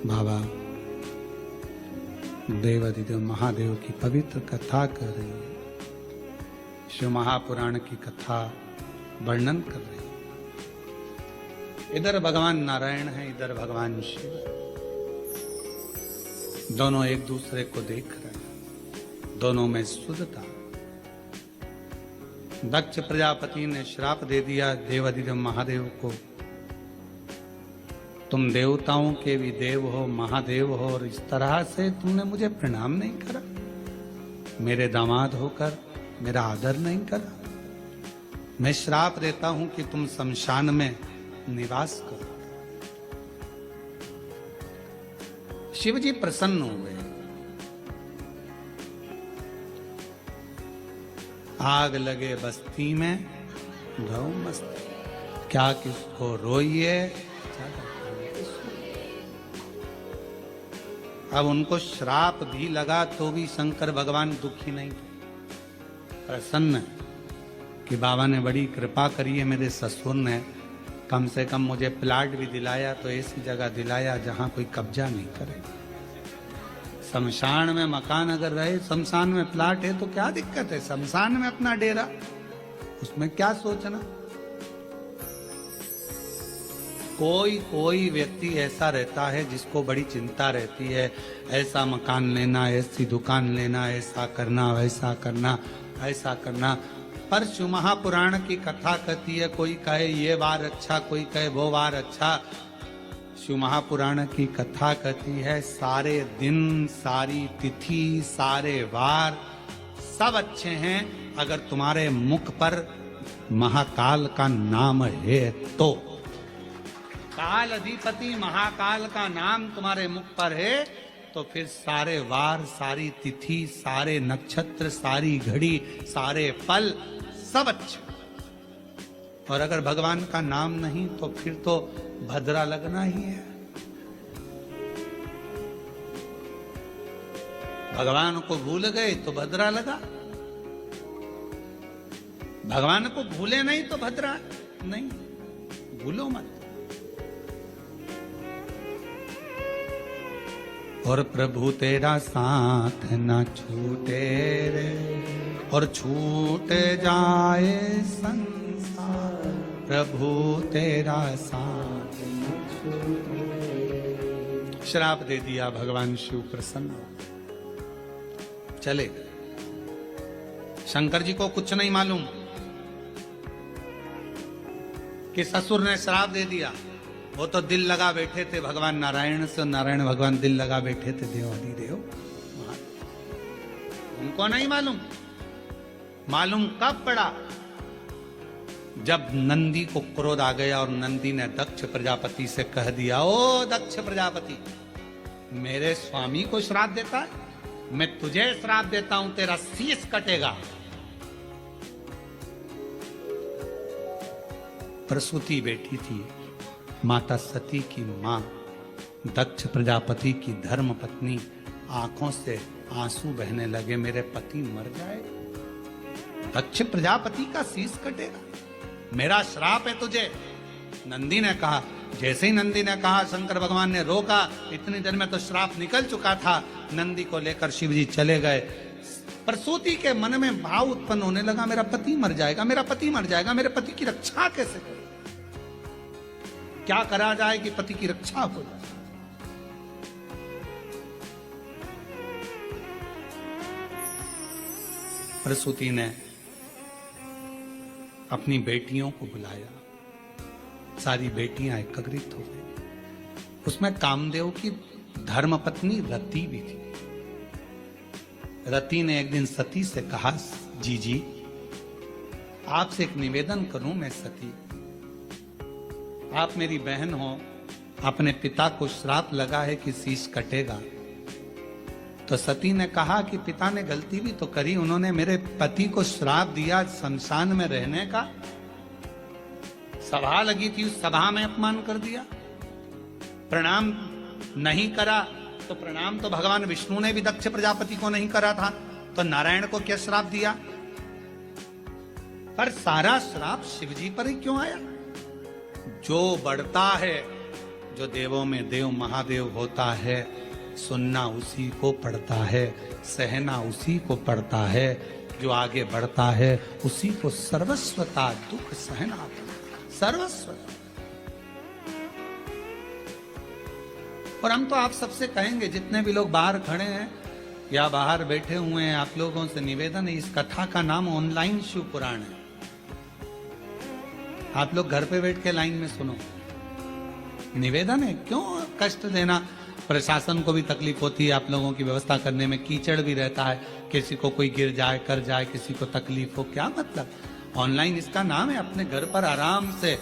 बाबा देवाधिदेव महादेव की पवित्र कथा कर रही है, शिव महापुराण की कथा वर्णन कर रही है। इधर भगवान नारायण है, इधर भगवान शिव है। दोनों एक दूसरे को देख रहे हैं, दोनों में शुद्धता। दक्ष प्रजापति ने श्राप दे दिया देवाधिदेव महादेव को, तुम देवताओं के भी देव हो, महादेव हो, और इस तरह से तुमने मुझे प्रणाम नहीं करा, मेरे दामाद होकर मेरा आदर नहीं करा। मैं श्राप देता हूं कि तुम शमशान में निवास करो। शिव जी प्रसन्न हो गए। आग लगे बस्ती में गौ मस्ती, क्या किसको रोइए। अब उनको श्राप भी लगा तो भी शंकर भगवान दुखी नहीं थे, प्रसन्न कि बाबा ने बड़ी कृपा करी है, मेरे ससुर ने कम से कम मुझे प्लाट भी दिलाया, तो ऐसी जगह दिलाया जहां कोई कब्जा नहीं करे। शमशान में मकान अगर रहे, शमशान में प्लाट है तो क्या दिक्कत है, शमशान में अपना डेरा, उसमें क्या सोचना। कोई व्यक्ति ऐसा रहता है जिसको बड़ी चिंता रहती है, ऐसा मकान लेना, ऐसी दुकान लेना, ऐसा करना, वैसा करना, ऐसा करना। पर शिव महापुराण की कथा कहती है, कोई कहे ये वार अच्छा, कोई कहे वो वार अच्छा। शिव महापुराण की कथा कहती है सारे दिन, सारी तिथि, सारे वार सब अच्छे हैं अगर तुम्हारे मुख पर महाकाल का नाम है तो। काल अधिपति महाकाल का नाम तुम्हारे मुख पर है तो फिर सारे वार, सारी तिथि, सारे नक्षत्र, सारी घड़ी, सारे पल सब अच्छे। और अगर भगवान का नाम नहीं तो फिर तो भद्रा लगना ही है। भगवान को भूल गए तो भद्रा लगा, भगवान को भूले नहीं तो भद्रा नहीं। भूलो मत। और प्रभु तेरा साथ न छूटे रे, और छूट जाए संसार, प्रभु तेरा साथ न छूटे। श्राप दे दिया, भगवान शिव प्रसन्न हो चले। शंकर जी को कुछ नहीं मालूम कि ससुर ने श्राप दे दिया। वो तो दिल लगा बैठे थे भगवान नारायण से, नारायण भगवान दिल लगा बैठे थे देवाधिदेव। उनको नहीं मालूम। मालूम कब पड़ा? जब नंदी को क्रोध आ गया और नंदी ने दक्ष प्रजापति से कह दिया, ओ दक्ष प्रजापति, मेरे स्वामी को श्राप देता है, मैं तुझे श्राप देता हूं, तेरा शीश कटेगा। प्रसूति बैठी थी, माता सती की मां, दक्ष प्रजापति की धर्म पत्नी, आंखों से आंसू बहने लगे, मेरे पति मर जाएगा, दक्ष प्रजापति का शीश कटेगा, मेरा श्राप है तुझे। नंदी ने कहा, जैसे ही नंदी ने कहा शंकर भगवान ने रोका, इतनी देर में तो श्राप निकल चुका था। नंदी को लेकर शिव जी चले गए। प्रसूति के मन में भाव उत्पन्न होने लगा, मेरा पति मर जाएगा, मेरा पति मर जाएगा, मेरे पति की रक्षा कैसे करें, क्या करा जाए कि पति की रक्षा हो जाए। प्रसूति ने अपनी बेटियों को बुलाया, सारी बेटियां एकत्रित हो गई। उसमें कामदेव की धर्मपत्नी रति भी थी। रति ने एक दिन सती से कहा, जी आपसे एक निवेदन करूं मैं सती, आप मेरी बहन हो, अपने पिता को श्राप लगा है कि शीश कटेगा। तो सती ने कहा कि पिता ने गलती भी तो करी, उन्होंने मेरे पति को श्राप दिया शमशान में रहने का, सभा लगी थी उस सभा में अपमान कर दिया, प्रणाम नहीं करा। तो प्रणाम तो भगवान विष्णु ने भी दक्ष प्रजापति को नहीं करा था, तो नारायण को क्या श्राप दिया? पर सारा श्राप शिव जी पर ही क्यों आया? जो बढ़ता है जो देवों में देव महादेव होता है, सुनना उसी को पड़ता है, सहना उसी को पड़ता है, जो आगे बढ़ता है उसी को सर्वस्वता दुख सहना सर्वस्व। और हम तो आप सबसे कहेंगे, जितने भी लोग बाहर खड़े हैं या बाहर बैठे हुए हैं, आप लोगों से निवेदन है, इस कथा का नाम ऑनलाइन शिव पुराण है। आप लोग घर पे बैठ के लाइन में सुनो। निवेदन है, क्यों कष्ट देना। प्रशासन को भी तकलीफ होती है आप लोगों की व्यवस्था करने में, कीचड़ भी रहता है, किसी को कोई गिर जाए कर जाए, किसी को तकलीफ हो, क्या मतलब। ऑनलाइन इसका नाम है, अपने घर पर आराम से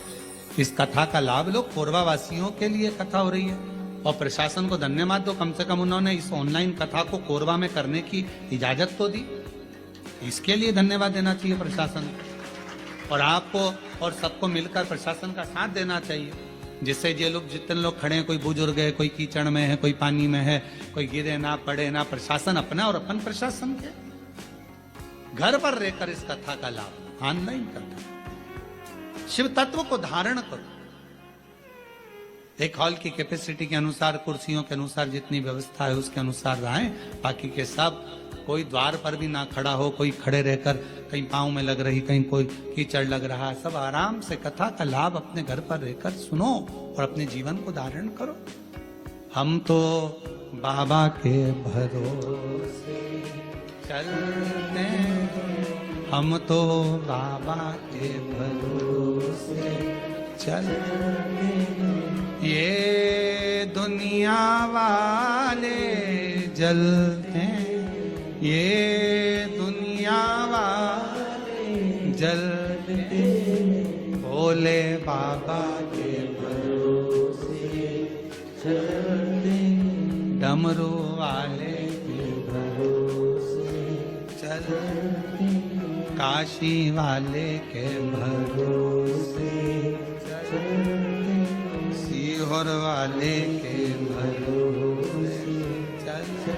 इस कथा का लाभ लो। कोरबा वासियों के लिए कथा हो रही है और प्रशासन को धन्यवाद दो, कम से कम उन्होंने इस ऑनलाइन कथा को कोरबा में करने की इजाजत तो दी। इसके लिए धन्यवाद देना चाहिए प्रशासन को, और आपको और सबको मिलकर प्रशासन का साथ देना चाहिए, जिससे ये लोग जितने लोग खड़े हैं, कोई बुजुर्ग है, कोई कीचड़ में है, कोई पानी में है, कोई गिरे ना पड़े ना, प्रशासन अपना और अपन प्रशासन के, घर पर रहकर इस कथा का लाभ ऑनलाइन कथा। शिव तत्व को धारण करो। एक हॉल की कैपेसिटी के अनुसार, कुर्सियों के अनुसार जितनी व्यवस्था है उसके अनुसार रहें, बाकी के सब कोई द्वार पर भी ना खड़ा हो, कोई खड़े रहकर कहीं पांव में लग रही, कहीं कोई कीचड़ लग रहा है, सब आराम से कथा का लाभ अपने घर पर रहकर सुनो और अपने जीवन को धारण करो। हम तो बाबा के भरोसे चलते, हम तो बाबा के भरोसे चलते, ये दुनिया वाले जलते, ये दुनिया वाले जलते, भोले बाबा के भरोसे चलते, डमरू वाले के भरोसे चलते, काशी वाले के भरोसे चलते, सीहोर वाले के भरोसे चलते।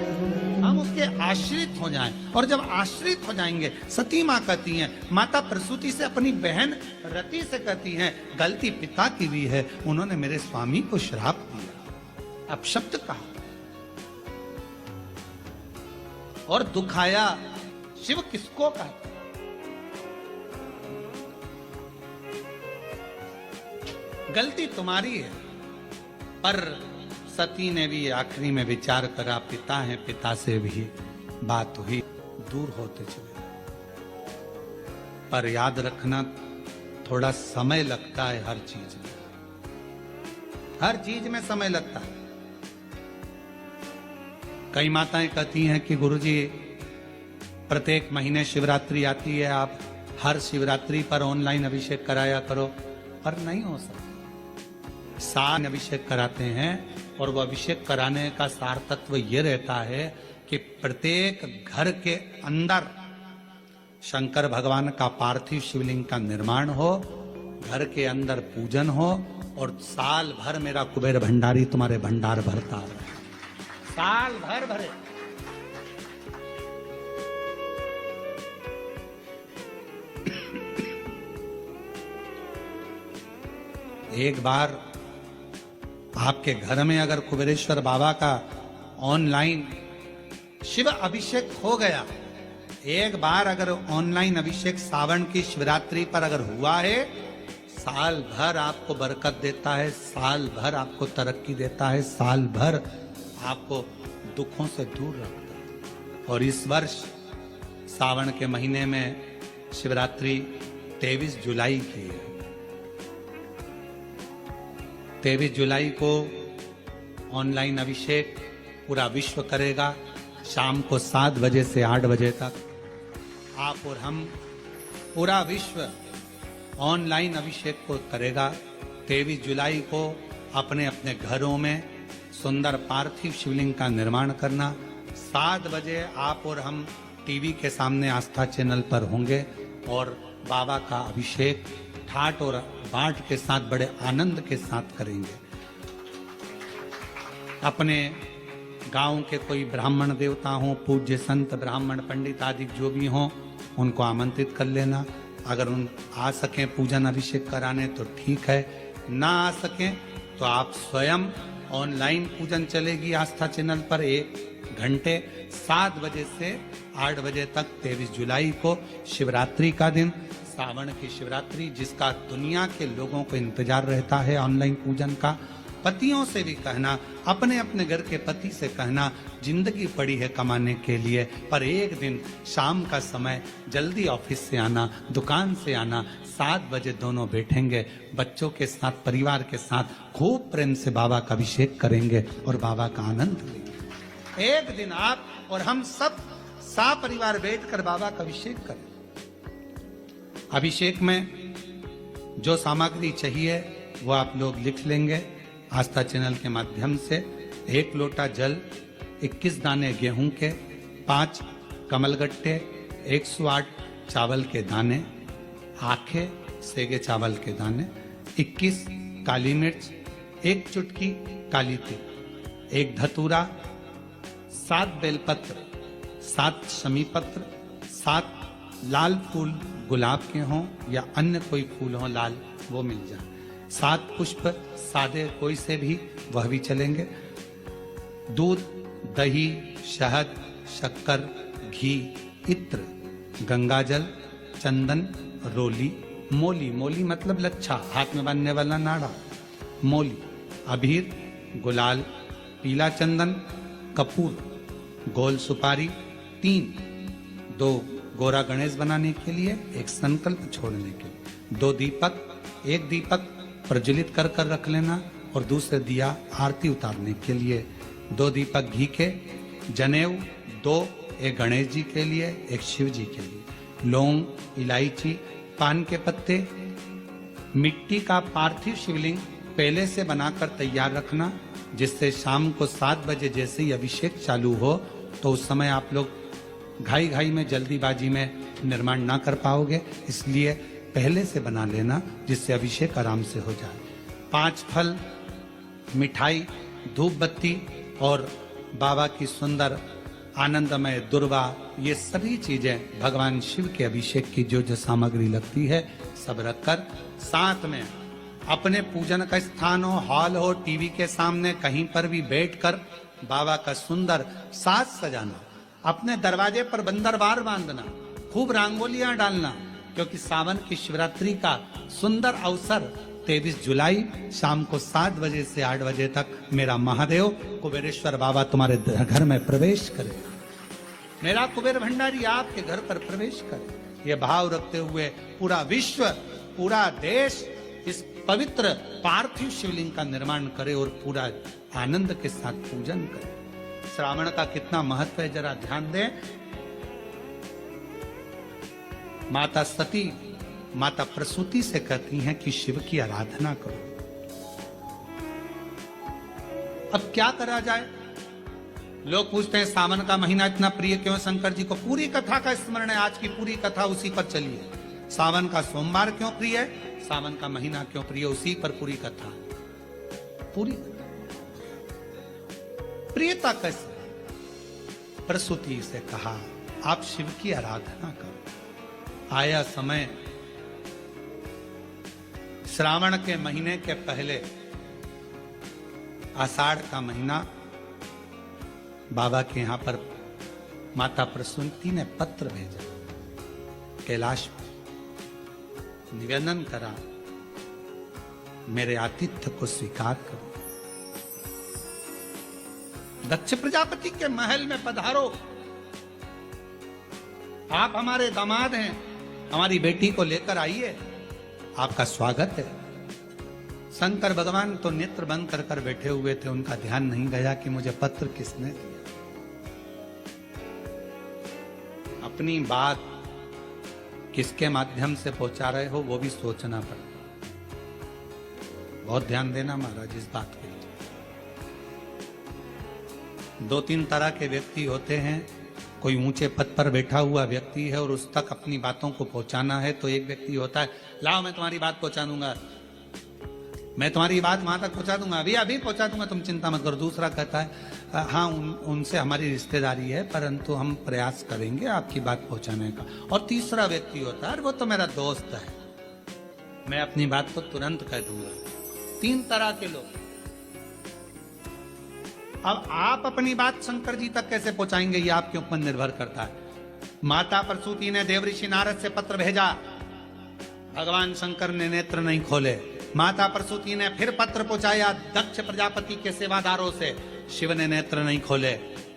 हम उसके आश्रित हो जाएं, और जब आश्रित हो जाएंगे, सती माँ कहती हैं, माता प्रसूति से अपनी बहन रति से कहती हैं, गलती पिता की भी है, उन्होंने मेरे स्वामी को श्राप दिया, अपशब्द कहा और दुखाया। शिव किसको कहते? गलती तुम्हारी है, पर सती ने भी आखिरी में विचार करा, पिता है, पिता से भी बात हुई, दूर होते चले। पर याद रखना, थोड़ा समय लगता है हर चीज में, हर चीज में समय लगता है। कई माताएं कहती हैं कि गुरुजी प्रत्येक महीने शिवरात्रि आती है, आप हर शिवरात्रि पर ऑनलाइन अभिषेक कराया करो, पर नहीं हो सकता। सार अभिषेक कराते हैं, और वो अभिषेक कराने का सार तत्व ये रहता है कि प्रत्येक घर के अंदर शंकर भगवान का पार्थिव शिवलिंग का निर्माण हो, घर के अंदर पूजन हो, और साल भर मेरा कुबेर भंडारी तुम्हारे भंडार भरता रहे, साल भर भरे। एक बार आपके घर में अगर कुबेरेश्वर बाबा का ऑनलाइन शिव अभिषेक हो गया, एक बार अगर ऑनलाइन अभिषेक सावन की शिवरात्रि पर अगर हुआ है, साल भर आपको बरकत देता है, साल भर आपको तरक्की देता है, साल भर आपको दुखों से दूर रखता है। और इस वर्ष सावन के महीने में शिवरात्रि 23 जुलाई की है। 23 जुलाई को ऑनलाइन अभिषेक पूरा विश्व करेगा, शाम को 7 बजे से 8 बजे तक। आप और हम, पूरा विश्व ऑनलाइन अभिषेक को करेगा। 23 जुलाई को अपने अपने घरों में सुंदर पार्थिव शिवलिंग का निर्माण करना। 7 बजे आप और हम टीवी के सामने आस्था चैनल पर होंगे और बाबा का अभिषेक ठाट और बाट के साथ, बड़े आनंद के साथ करेंगे। अपने गांव के कोई ब्राह्मण देवता हों, पूज्य संत, ब्राह्मण, पंडित आदि जो भी हों, उनको आमंत्रित कर लेना। अगर उन आ सकें पूजन अभिषेक कराने तो ठीक है, ना आ सकें तो आप स्वयं ऑनलाइन पूजन चलेगी आस्था चैनल पर 1 घंटे 7 बजे से 8 बजे तक 23 जुलाई को शिवरात्रि का दिन, सावन की शिवरात्रि, जिसका दुनिया के लोगों को इंतजार रहता है ऑनलाइन पूजन का। पतियों से भी कहना, अपने अपने घर के पति से कहना, जिंदगी पड़ी है कमाने के लिए, पर एक दिन शाम का समय जल्दी ऑफिस से आना, दुकान से आना, 7 बजे दोनों बैठेंगे, बच्चों के साथ, परिवार के साथ खूब प्रेम से बाबा का अभिषेक करेंगे और बाबा का आनंद लेंगे। एक दिन आप और हम सब परिवार बैठकर बाबा का अभिषेक करें। अभिषेक में जो सामग्री चाहिए वो आप लोग लिख लेंगे आस्था चैनल के माध्यम से। 1 लोटा जल, 21 दाने गेहूं के, 5 कमलगट्टे, 108 चावल के दाने, आखे सेगे चावल के दाने, 21 काली मिर्च, 1 चुटकी काली तिल, 1 धतूरा, 7 बेलपत्र, 7 शमी पत्र, 7 लाल फूल गुलाब के हों या अन्य कोई फूल हो लाल, वो मिल जाए, 7 पुष्प सादे कोई से भी, वह भी चलेंगे। दूध, दही, शहद, शक्कर, घी, इत्र, गंगाजल, चंदन, रोली, मोली, मोली मतलब लच्छा, हाथ में बांधने वाला नाड़ा, मोली, अबीर, गुलाल, पीला चंदन, कपूर, गोल सुपारी, 2 गोरा गणेश बनाने के लिए, 1 संकल्प छोड़ने के लिए, 2 दीपक, 1 दीपक प्रज्वलित कर रख लेना और दूसरे दिया आरती उतारने के लिए, 2 दीपक घी के, जनेऊ 2, 1 गणेश जी के लिए, 1 शिव जी के लिए, लौंग, इलायची, पान के पत्ते, मिट्टी का पार्थिव शिवलिंग पहले से बनाकर तैयार रखना, जिससे शाम को 7 बजे जैसे ही अभिषेक चालू हो तो उस समय आप लोग घाई में जल्दीबाजी में निर्माण ना कर पाओगे, इसलिए पहले से बना लेना जिससे अभिषेक आराम से हो जाए। 5 फल, मिठाई, धूप बत्ती और बाबा की सुंदर आनंदमय दुर्वा, ये सभी चीजें भगवान शिव के अभिषेक की जो सामग्री लगती है सब रखकर, साथ में अपने पूजन का स्थान हो, हॉल हो, टीवी के सामने कहीं पर भी बैठकर बाबा का सुंदर साज सजाना, अपने दरवाजे पर बंदरवार बांधना, खूब रंगोलियां डालना, क्योंकि सावन की शिवरात्रि का सुंदर अवसर 23 जुलाई शाम को 7 बजे से 8 बजे तक मेरा महादेव कुबेरेश्वर बाबा तुम्हारे घर में प्रवेश करे, मेरा कुबेर भंडारी आपके घर पर प्रवेश करे। ये भाव रखते हुए पूरा विश्व, पूरा देश इस पवित्र पार्थिव शिवलिंग का निर्माण करे और पूरा आनंद के साथ पूजन करे। श्रावण का कितना महत्व है जरा ध्यान दें। माता सती, माता प्रसूति से कहती हैं कि शिव की आराधना करो। अब क्या करा जाए? लोग पूछते हैं सावन का महीना इतना प्रिय क्यों शंकर जी को? पूरी कथा का स्मरण है, आज की पूरी कथा उसी पर चलिए। सावन का सोमवार क्यों प्रिय है, सावन का महीना क्यों प्रिय, उसी पर पूरी कथा। पूरी प्रियता कैसे? प्रसूति से कहा आप शिव की आराधना करो। आया समय, श्रावण के महीने के पहले आषाढ़ का महीना, बाबा के यहां पर माता प्रसूति ने पत्र भेजा, कैलाश पर निवेदन करा मेरे आतिथ्य को स्वीकार करो, दक्ष प्रजापति के महल में पधारो, आप हमारे दामाद हैं, हमारी बेटी को लेकर आइए, आपका स्वागत है। शंकर भगवान तो नेत्र बंद कर कर बैठे हुए थे, उनका ध्यान नहीं गया कि मुझे पत्र किसने दिया। अपनी बात किसके माध्यम से पहुंचा रहे हो वो भी सोचना पड़ता। बहुत ध्यान देना महाराज इस बात के लिए। 2-3 तरह के व्यक्ति होते हैं। कोई ऊंचे पद पर बैठा हुआ व्यक्ति है और उस तक अपनी बातों को पहुंचाना है, तो एक व्यक्ति होता है लाओ मैं तुम्हारी बात पहुंचा दूंगा, मैं तुम्हारी बात वहां तक पहुंचा दूंगा, अभी पहुंचा दूंगा, तुम चिंता मत करो। दूसरा कहता है हाँ उनसे हमारी रिश्तेदारी है परंतु हम प्रयास करेंगे आपकी बात पहुंचाने का। और तीसरा व्यक्ति होता है वो तो मेरा दोस्त है, मैं अपनी बात को तुरंत कह दूंगा। तीन तरह के लोग। अब आप अपनी बात शंकर जी तक कैसे पहुंचाएंगे, ये आपके ऊपर निर्भर करता है। माता प्रसूति ने देवऋषि नारद से पत्र भेजा, भगवान शंकर ने नेत्र नहीं खोले। माता प्रसूति ने फिर पत्र पहुंचाया दक्ष प्रजापति के सेवादारों से, शिव ने नेत्र नहीं खोले।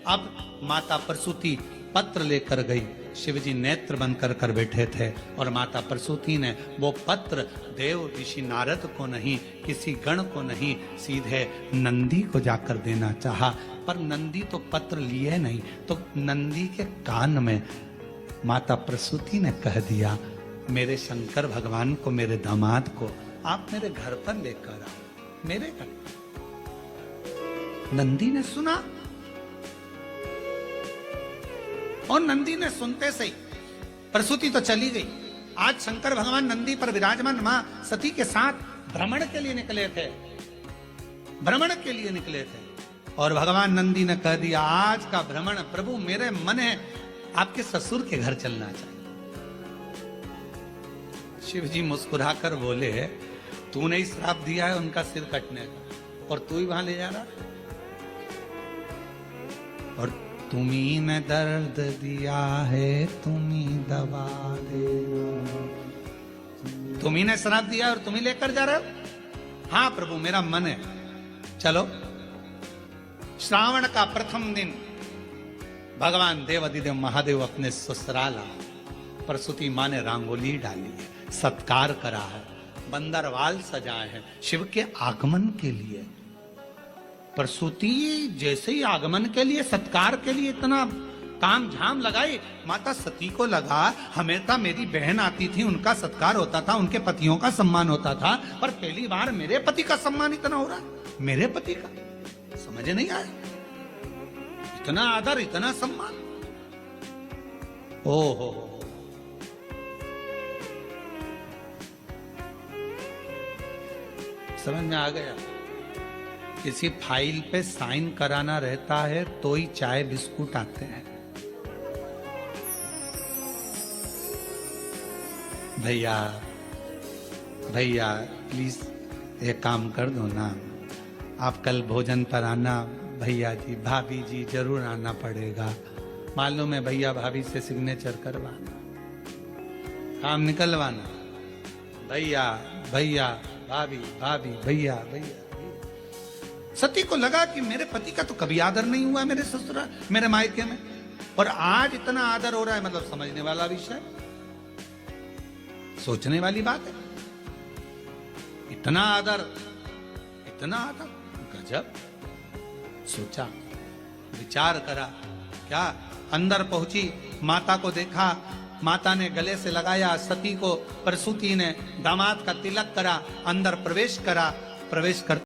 अब माता प्रसूति पत्र लेकर गई, शिव जी नेत्र बंद कर बैठे थे, और माता प्रसूति ने वो पत्र देव ऋषि नारद को नहीं, किसी गण को नहीं, सीधे नंदी को जाकर देना चाहा। पर नंदी तो पत्र लिए नहीं, तो नंदी के कान में माता प्रसूति ने कह दिया, मेरे शंकर भगवान को, मेरे दामाद को आप मेरे घर पर लेकर आओ, मेरे घर। नंदी ने सुना, और नंदी ने सुनते से ही प्रसूति तो चली गई। आज शंकर भगवान नंदी पर विराजमान मां सती के साथ भ्रमण के लिए निकले थे, भ्रमण के लिए निकले थे, और भगवान नंदी ने कह दिया, आज का भ्रमण प्रभु मेरे मन है आपके ससुर के घर चलना चाहिए। शिव जी मुस्कुराकर बोले, तूने ही श्राप दिया है उनका सिर कटने का, और तू ही वहां ले जा रहा, और तुम्ही ने दर्द दिया है, तुम्ही दवा देना। तुम्ही ने श्राप दिया और तुम्ही लेकर जा रहे हो? हाँ प्रभु मेरा मन है, चलो। श्रावण का प्रथम दिन भगवान देवाधिदेव महादेव अपने ससुराल आए। प्रसूति मां ने रंगोली डाली है, सत्कार करा है, बंदरवाल सजाए हैं शिव के आगमन के लिए। प्रसूति जैसे ही आगमन के लिए, सत्कार के लिए इतना ताम झाम लगाई, माता सती को लगा हमेशा मेरी बहन आती थी, उनका सत्कार होता था, उनके पतियों का सम्मान होता था, पर पहली बार मेरे पति का सम्मान इतना हो रहा है, मेरे पति का समझ नहीं आया। इतना आदर, इतना सम्मान, ओ हो। समझ में आ गया। किसी फाइल पे साइन कराना रहता है तो ही चाय बिस्कुट आते हैं। भैया भैया प्लीज ये काम कर दो ना, आप कल भोजन पर आना। भैया जी भाभी जी जरूर आना पड़ेगा, मालूम है भैया भाभी से सिग्नेचर करवाना, काम निकलवाना। भैया भैया भाभी भाभी भैया भैया। सती को लगा कि मेरे पति का तो कभी आदर नहीं हुआ मेरे ससुराल, मेरे मायके में, और आज इतना आदर हो रहा है, मतलब समझने वाला विषय, सोचने वाली बात है। इतना आदर, इतना आदर, गजब। सोचा, विचार करा, क्या अंदर पहुंची, माता को देखा, माता ने गले से लगाया, सती को प्रसूति ने दामाद का तिलक करा, अंदर प्रवेश करा। प्रवेश कर